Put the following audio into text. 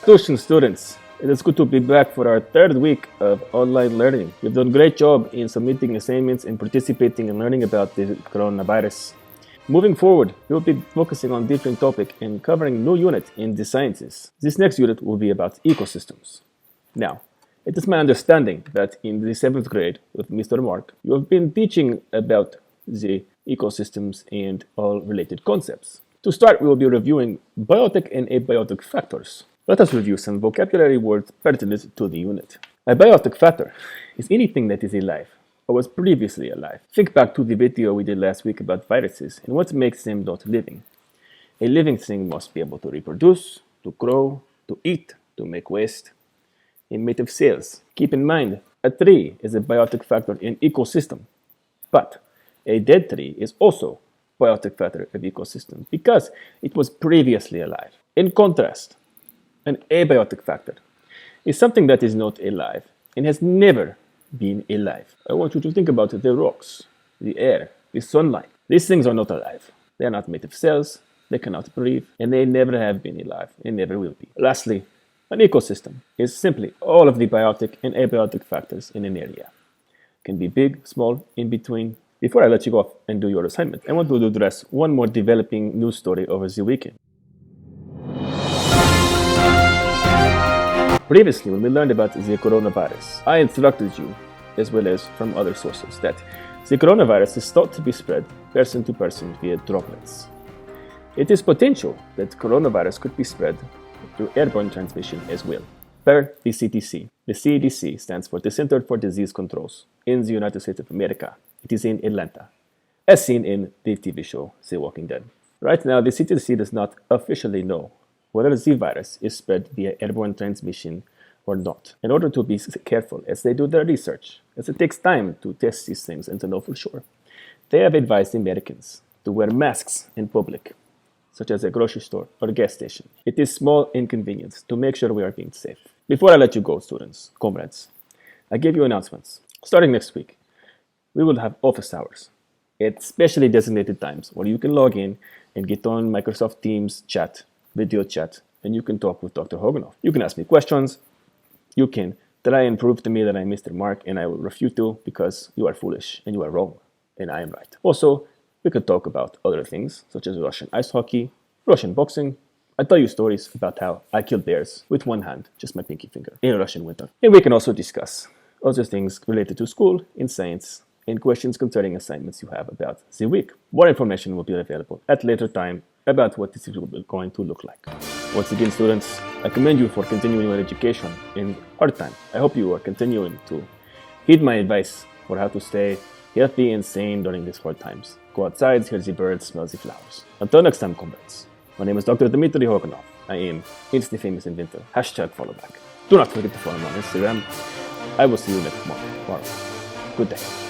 Tuition students, it is good to be back for our third week of online learning. You've done a great job in submitting assignments and participating and learning about the coronavirus. Moving forward, we'll be focusing on different topics and covering new unit in the sciences. This next unit will be about ecosystems. Now, it is my understanding that in the 7th grade with Mr. Mark, you have been teaching about the ecosystems and all related concepts. To start, we will be reviewing biotic and abiotic factors. Let us review some vocabulary words pertinent to the unit. A biotic factor is anything that is alive or was previously alive. Think back to the video we did last week about viruses and what makes them not living. A living thing must be able to reproduce, to grow, to eat, to make waste, and made of cells. Keep in mind, a tree is a biotic factor in ecosystem, but a dead tree is also biotic factor of ecosystem because it was previously alive. In contrast, an abiotic factor is something that is not alive and has never been alive. I want you to think about the rocks, the air, the sunlight. These things are not alive. They are not made of cells, they cannot breathe, and they never have been alive and never will be. Lastly, an ecosystem is simply all of the biotic and abiotic factors in an area. It can be big, small, in between. Before I let you go off and do your assignment, I want to address one more developing news story over the weekend. Previously, when we learned about the coronavirus, I instructed you, as well as from other sources, that the coronavirus is thought to be spread person to person via droplets. It is potential that coronavirus could be spread through airborne transmission as well. Per the CDC. The CDC stands for the Center for Disease Controls in the United States of America. It is in Atlanta, as seen in the TV show The Walking Dead. Right now, the CDC does not officially know whether the virus is spread via airborne transmission or not. In order to be careful as they do their research, as it takes time to test these things and to know for sure, they have advised Americans to wear masks in public, such as a grocery store or a gas station. It is small inconvenience to make sure we are being safe. Before I let you go, students, comrades, I give you announcements. Starting next week, we will have office hours at specially designated times where you can log in and get on Microsoft Teams chat, video chat, and you can talk with Dr. Hoganoff. You can ask me questions. You can try and prove to me that I'm Mr. Mark, and I will refute you because you are foolish and you are wrong, and I am right. Also, we could talk about other things, such as Russian ice hockey, Russian boxing. I tell you stories about how I killed bears with one hand, just my pinky finger, in a Russian winter. And we can also discuss other things related to school, in science, and questions concerning assignments you have about the week. More information will be available at a later time about what this is going to look like. Once again, students, I commend you for continuing your education in hard time. I hope you are continuing to heed my advice for how to stay healthy and sane during these hard times. Go outside, hear the birds, smell the flowers. Until next time, comrades. My name is Dr. Dmitry Hoganov. I am the famous inventor. #followback. Do not forget to follow me on Instagram. I will see you next tomorrow. Good day.